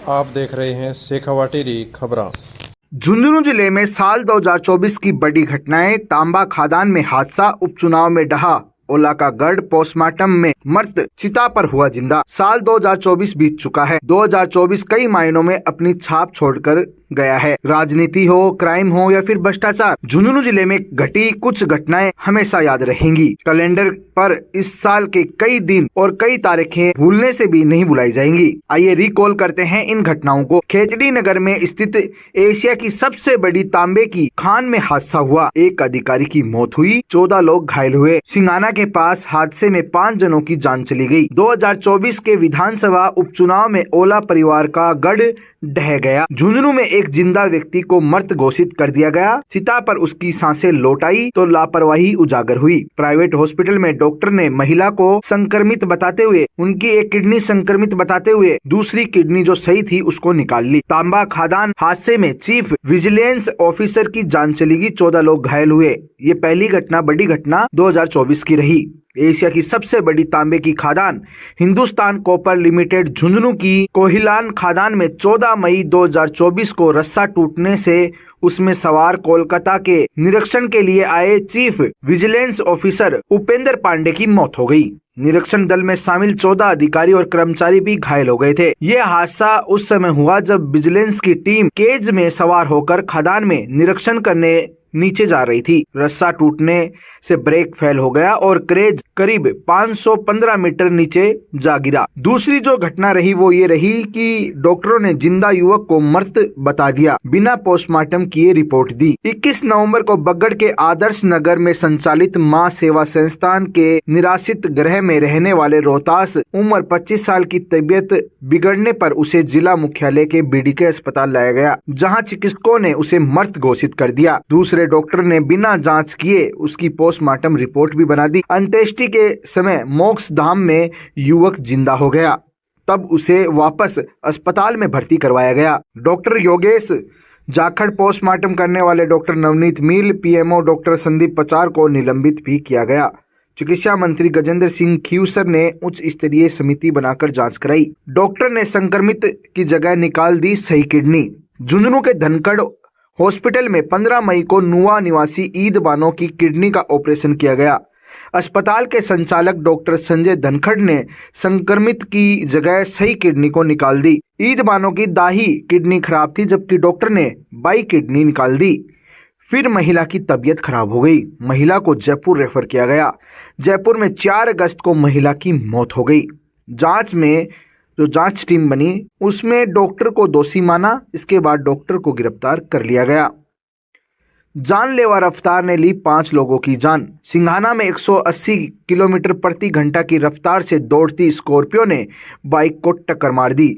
आप देख रहे हैं शेखावाटी टीवी खबरां। झुंझुनू जिले में साल 2024 की बड़ी घटनाएं। तांबा खादान में हादसा, उपचुनाव में ढहा ओला का गढ़, पोस्टमार्टम में मृत चिता पर हुआ जिंदा। साल 2024 बीत चुका है। 2024 कई मायनों में अपनी छाप छोड़कर गया है। राजनीति हो, क्राइम हो या फिर भ्रष्टाचार, झुंझुनू जिले में घटी कुछ घटनाएं हमेशा याद रहेंगी। कैलेंडर पर इस साल के कई दिन और कई तारीखें भूलने से भी नहीं भुलाई जाएंगी। आइए रिकॉल करते हैं इन घटनाओं को। खेतड़ी नगर में स्थित एशिया की सबसे बड़ी तांबे की खान में हादसा हुआ। एक अधिकारी की मौत हुई, 14 लोग घायल हुए। सिंगाना के पास हादसे में 5 जनों की जान चली गई। 2024 के विधानसभा उपचुनाव में ओला परिवार का गढ़ ढह गया। झुंझुनू में एक जिंदा व्यक्ति को मृत घोषित कर दिया गया। चिता पर उसकी सांसें लौट आई तो लापरवाही उजागर हुई। प्राइवेट हॉस्पिटल में डॉक्टर ने महिला को संक्रमित बताते हुए उनकी एक किडनी संक्रमित बताते हुए दूसरी किडनी जो सही थी उसको निकाल ली। तांबा खादान हादसे में चीफ विजिलेंस ऑफिसर की जान चली गई, 14 लोग घायल हुए। ये पहली घटना, बड़ी घटना 2024 की रही। एशिया की सबसे बड़ी तांबे की खादान हिंदुस्तान कॉपर लिमिटेड झुंझुनू की कोहिलान खादान में 14 मई 2024 को रस्सा टूटने से उसमें सवार कोलकाता के निरीक्षण के लिए आए chief vigilance officer Upendra Pandey की मौत हो गई। निरीक्षण दल में शामिल 14 अधिकारी और कर्मचारी भी घायल हो गए थे। यह हादसा उस समय हुआ जब विजिलेंस की टीम केज में सवार होकर खदान में निरीक्षण करने नीचे जा रही थी। रस्सा टूटने से ब्रेक फेल हो गया और क्रेज करीब 515 मीटर नीचे जा गिरा। दूसरी जो घटना रही वो ये रही कि डॉक्टरों ने जिंदा युवक को मृत बता दिया, बिना पोस्टमार्टम किए रिपोर्ट दी। 21 नवंबर को बगड़ के आदर्श नगर में संचालित मां सेवा संस्थान के निराश्रित गृह में रहने वाले रोहतास उम्र 25 साल की तबीयत बिगड़ने पर उसे जिला मुख्यालय के बीडीके अस्पताल लाया गया, जहां चिकित्सकों ने उसे मृत घोषित कर दिया। दूसरे डॉक्टर ने बिना जांच किए उसकी पोस्टमार्टम रिपोर्ट भी बना दी। अंत्येष्टि के समय मोक्ष धाम में युवक जिंदा हो गया, तब उसे वापस अस्पताल में भर्ती करवाया गया। डॉक्टर योगेश जाखड़, पोस्टमार्टम करने वाले डॉक्टर नवनीत मील, पीएमओ डॉक्टर संदीप पचार को निलंबित भी किया गया। चिकित्सा मंत्री गजेंद्र सिंह खीवसर ने उच्च स्तरीय समिति बनाकर जांच कराई। डॉक्टर ने संक्रमित की जगह निकाल दी सही किडनी। झुंझुनू के धनखड़ हॉस्पिटल में 15 मई को नुआ निवासी ईद बानो की किडनी का ऑपरेशन किया गया। अस्पताल के संचालक डॉक्टर संजय धनखड़ ने संक्रमित की जगह सही किडनी को निकाल दी। ईद बानो की दाही किडनी खराब थी, जबकि डॉक्टर ने बाई किडनी निकाल दी। फिर महिला की तबीयत खराब हो गई। महिला को जयपुर रेफर किया गया। जयपुर में 4 अगस्त को महिला की मौत हो गई। जांच में जो जांच टीम बनी उसमें डॉक्टर को दोषी माना। इसके बाद डॉक्टर को गिरफ्तार कर लिया गया। जानलेवा रफ्तार ने ली 5 लोगों की जान। सिंघाना में 180 किलोमीटर प्रति घंटा की रफ्तार से दौड़ती स्कॉर्पियो ने बाइक को टक्कर मार दी,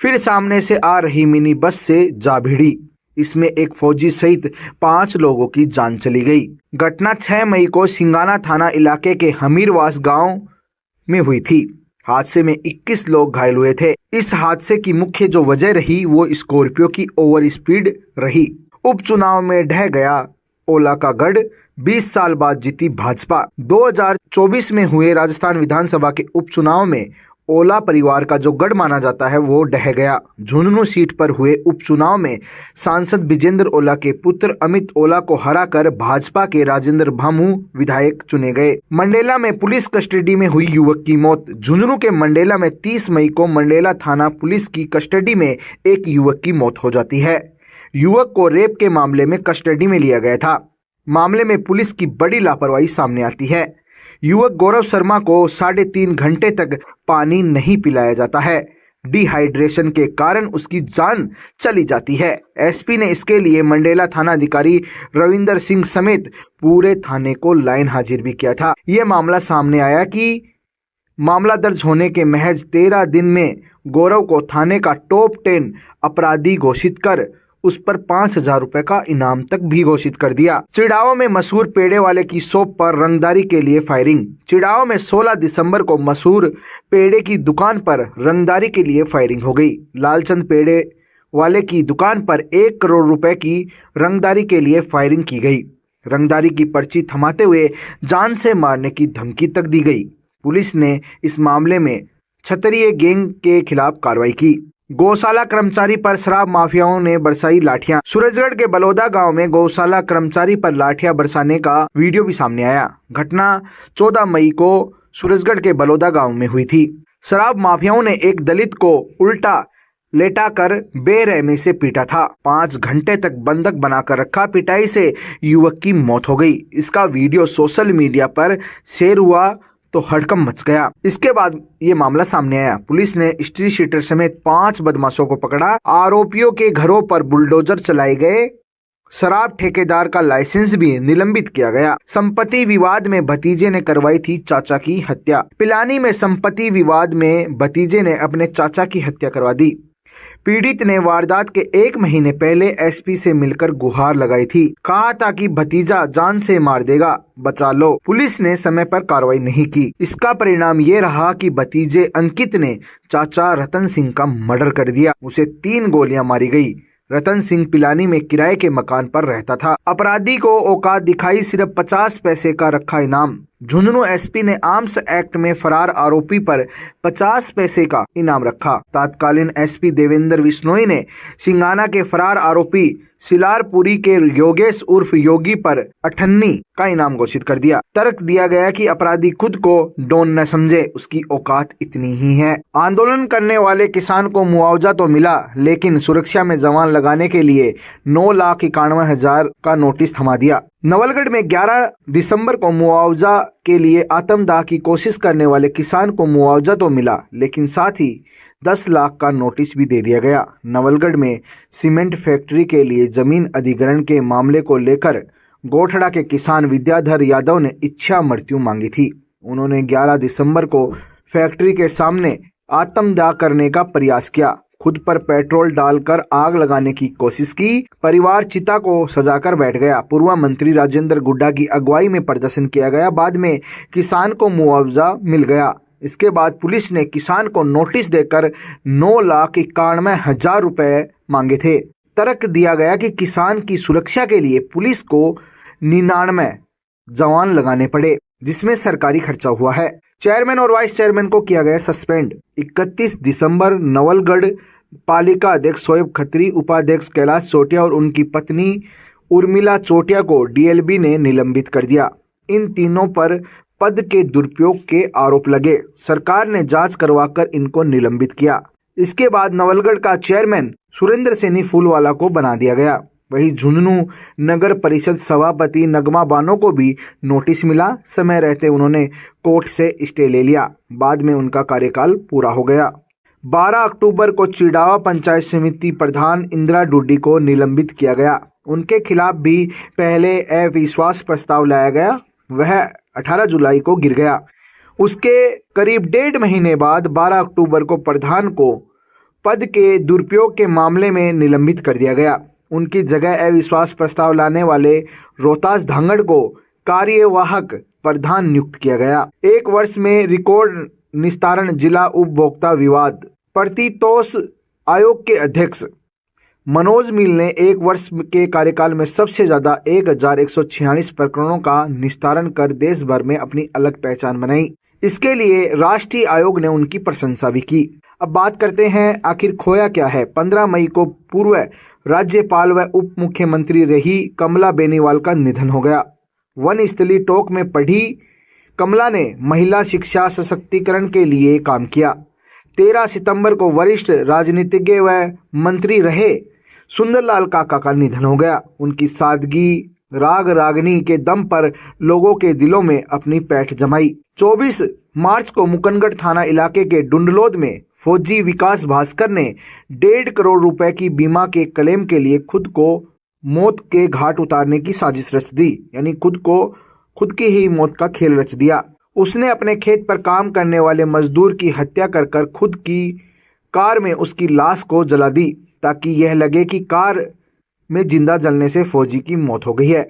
फिर सामने से आ रही मिनी बस से जा भिड़ी। इसमें एक फौजी सहित 5 लोगों की जान चली गई। घटना 6 मई को सिंघाना थाना इलाके के हमीरवास गांव में हुई थी। हादसे में 21 लोग घायल हुए थे। इस हादसे की मुख्य जो वजह रही वो स्कॉर्पियो की ओवर स्पीड रही। उपचुनाव में ढह गया ओला का गढ़, 20 साल बाद जीती भाजपा। 2024 में हुए राजस्थान विधानसभा के उपचुनाव में ओला परिवार का जो गढ़ माना जाता है वो ढह गया। झुंझुनू सीट पर हुए उपचुनाव में सांसद विजेंद्र ओला के पुत्र अमित ओला को हराकर भाजपा के राजेंद्र भामू विधायक चुने गए। मंडेला में पुलिस कस्टडी में हुई युवक की मौत। झुंझुनू के मंडेला में 30 मई को मंडेला थाना पुलिस की कस्टडी में एक युवक की मौत हो जाती है। युवक को रेप के मामले में कस्टडी में लिया गया था। मामले में पुलिस की बड़ी लापरवाही सामने आती है। युवक गौरव शर्मा को 3.5 घंटे तक पानी नहीं पिलाया जाता है। डिहाइड्रेशन के कारण उसकी जान चली जाती है। एसपी ने इसके लिए मंडेला थाना अधिकारी रविंदर सिंह समेत पूरे थाने को लाइन हाजिर भी किया था। यह मामला सामने आया कि मामला दर्ज होने के महज 13 दिन में गौरव को थाने का टॉप 10 अपराधी घोषित कर उस पर 5,000 रुपए का इनाम तक भी घोषित कर दिया। चिड़ाव में मशहूर पेड़े वाले की शॉप पर रंगदारी के लिए फायरिंग। चिड़ाव में 16 दिसंबर को मशहूर पेड़े की दुकान पर रंगदारी के लिए फायरिंग हो गई। लालचंद पेड़े वाले की दुकान पर 1 करोड़ रुपए की रंगदारी के लिए फायरिंग की गई। रंगदारी की पर्ची थमाते हुए जान से मारने की धमकी तक दी गई। पुलिस ने इस मामले में क्षत्रिय गैंग के खिलाफ कार्रवाई की। गौशाला कर्मचारी पर शराब माफियाओं ने बरसाई लाठियां। सूरजगढ़ के बलौदा गांव में गौशाला कर्मचारी पर लाठियां बरसाने का वीडियो भी सामने आया। घटना 14 मई को सूरजगढ़ के बलौदा गांव में हुई थी। शराब माफियाओं ने एक दलित को उल्टा लेटाकर बेरहमी से पीटा था। 5 घंटे तक बंधक बनाकर रखा। पिटाई से युवक की मौत हो गई। इसका वीडियो सोशल मीडिया पर शेयर हुआ तो हड़कंप मच गया। इसके बाद ये मामला सामने आया। पुलिस ने स्ट्रीट शीटर समेत 5 बदमाशों को पकड़ा। आरोपियों के घरों पर बुलडोजर चलाए गए। शराब ठेकेदार का लाइसेंस भी निलंबित किया गया। संपत्ति विवाद में भतीजे ने करवाई थी चाचा की हत्या। पिलानी में संपत्ति विवाद में भतीजे ने अपने चाचा की हत्या करवा दी। पीड़ित ने वारदात के 1 महीने पहले एसपी से मिलकर गुहार लगाई थी। कहा था कि भतीजा जान से मार देगा, बचा लो। पुलिस ने समय पर कार्रवाई नहीं की। इसका परिणाम ये रहा कि भतीजे अंकित ने चाचा रतन सिंह का मर्डर कर दिया। उसे 3 गोलियां मारी गई। रतन सिंह पिलानी में किराए के मकान पर रहता था। अपराधी को औकात दिखाई, सिर्फ 50 पैसे का रखा इनाम। झुंझुनू एसपी ने आर्म्स एक्ट में फरार आरोपी पर 50 पैसे का इनाम रखा। तत्कालीन एसपी देवेंद्र बिश्नोई ने सिंगाना के फरार आरोपी सिलारपुरी के योगेश उर्फ योगी पर 98 का इनाम घोषित कर दिया। तर्क दिया गया कि अपराधी खुद को डॉन न समझे, उसकी औकात इतनी ही है। आंदोलन करने वाले किसान को मुआवजा तो मिला, लेकिन सुरक्षा में जवान लगाने के लिए 9,91,000 का नोटिस थमा दिया। नवलगढ़ में 11 दिसंबर को मुआवजा के लिए आत्मदाह की कोशिश करने वाले किसान को मुआवजा तो मिला, लेकिन साथ ही 10 लाख का नोटिस भी दे दिया गया। नवलगढ़ में सीमेंट फैक्ट्री के लिए जमीन अधिग्रहण के मामले को लेकर गोठड़ा के किसान विद्याधर यादव ने इच्छा मृत्यु मांगी थी। उन्होंने 11 दिसंबर को फैक्ट्री के सामने आत्मदाह करने का प्रयास किया। खुद पर पेट्रोल डालकर आग लगाने की कोशिश की। परिवार चिता को सजाकर बैठ गया। पूर्व मंत्री राजेंद्र गुड्डा की अगुवाई में प्रदर्शन किया गया। बाद में किसान को मुआवजा मिल गया। इसके बाद पुलिस ने किसान को नोटिस देकर 9,91,000 रुपए मांगे थे। तर्क दिया गया कि किसान की सुरक्षा के लिए पुलिस को 99 जवान लगाने पड़े, जिसमें सरकारी खर्चा हुआ है। चेयरमैन और वाइस चेयरमैन को किया गया सस्पेंड। 31 दिसंबर नवलगढ़ पालिका अध्यक्ष शोएब खत्री, उपाध्यक्ष कैलाश चोटिया और उनकी पत्नी उर्मिला चोटिया को डीएलबी ने निलंबित कर दिया। इन तीनों पर पद के दुरुपयोग के आरोप लगे। सरकार ने जांच करवाकर इनको निलंबित किया। इसके बाद नवलगढ़ का चेयरमैन सुरेंद्र सैनी फूलवाला को बना दिया गया। वहीं झुंझुनू नगर परिषद सभापति नगमा बानो को भी नोटिस मिला। समय रहते उन्होंने कोर्ट से स्टे ले लिया। बाद में उनका कार्यकाल पूरा हो गया। 12 अक्टूबर को चिड़ावा पंचायत समिति प्रधान इंदिरा डुड्डी को निलंबित किया गया। उनके खिलाफ भी पहले अविश्वास प्रस्ताव लाया गया। वह 18 जुलाई को गिर गया। उसके करीब 1.5 महीने बाद 12 अक्टूबर को प्रधान को पद के दुरुपयोग के मामले में निलंबित कर दिया गया। उनकी जगह अविश्वास प्रस्ताव लाने वाले रोहतास धांगड़ को कार्यवाहक प्रधान नियुक्त किया गया। 1 वर्ष में रिकॉर्ड निस्तारण जिला उपभोक्ता विवाद प्रतितोष आयोग के अध्यक्ष मनोज मील ने 1 वर्ष के कार्यकाल में सबसे ज्यादा 1146 प्रकरणों का निस्तारण कर देश भर में अपनी अलग पहचान बनाई। इसके लिए राष्ट्रीय आयोग ने उनकी प्रशंसा भी की। अब बात करते हैं आखिर खोया क्या है। 15 मई को पूर्व राज्यपाल व उप मुख्यमंत्री रही कमला बेनीवाल का निधन हो गया। वन स्थली टोक में पढ़ी कमला ने महिला शिक्षा सशक्तिकरण के लिए काम किया। 13 सितंबर को वरिष्ठ राजनीतिज्ञ व मंत्री रहे सुंदरलाल काका का निधन हो गया। उनकी सादगी राग रागनी के दम पर लोगों के दिलों में अपनी पैठ जमाई। 24 मार्च को मुकनगढ़ थाना इलाके के डुंडलोद में फौजी विकास भास्कर ने 1.5 करोड़ रुपए की बीमा के क्लेम के लिए खुद को मौत के घाट उतारने की साजिश रच दी। यानी खुद की ही मौत का खेल रच दिया। उसने अपने खेत पर काम करने वाले मजदूर की हत्या कर खुद की कार में उसकी लाश को जला दी, ताकि यह लगे कि कार में जिंदा जलने से फौजी की मौत हो गई है।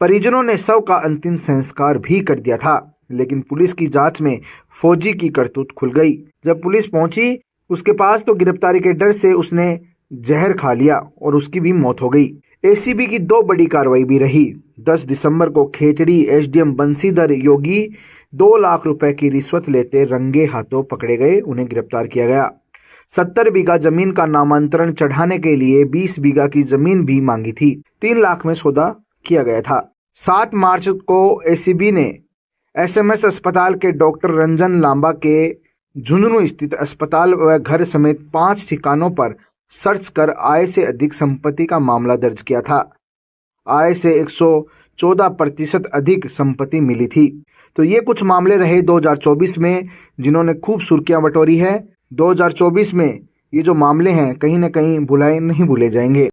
परिजनों ने शव का अंतिम संस्कार भी कर दिया था, लेकिन पुलिस की जांच में फौजी की करतूत खुल गई। जब पुलिस पहुंची उसके पास तो गिरफ्तारी के डर से उसने जहर खा लिया और उसकी भी मौत हो गई। एसीबी की 2 बड़ी कार्रवाई भी रही। 10 दिसंबर को खेतड़ी एसडीएम बंसीधर योगी 2 लाख रुपए की रिश्वत लेते रंगे हाथों पकड़े गए, उन्हें गिरफ्तार किया गया। 70 बीघा जमीन का नामांतरण चढ़ाने के लिए 20 बीघा की जमीन भी मांगी थी। 3 लाख में सौदा किया गया था। 7 मार्च को एसीबी ने एसएमएस अस्पताल के डॉक्टर रंजन लांबा के झुंझुनू स्थित अस्पताल व घर समेत 5 ठिकानों पर सर्च कर आय से अधिक संपत्ति का मामला दर्ज किया था। आय से 114% अधिक संपत्ति मिली थी। तो ये कुछ मामले रहे 2024 में जिन्होंने खूब सुर्खियां बटोरी है। 2024 में ये जो मामले हैं कहीं ना कहीं नहीं भूले जाएंगे।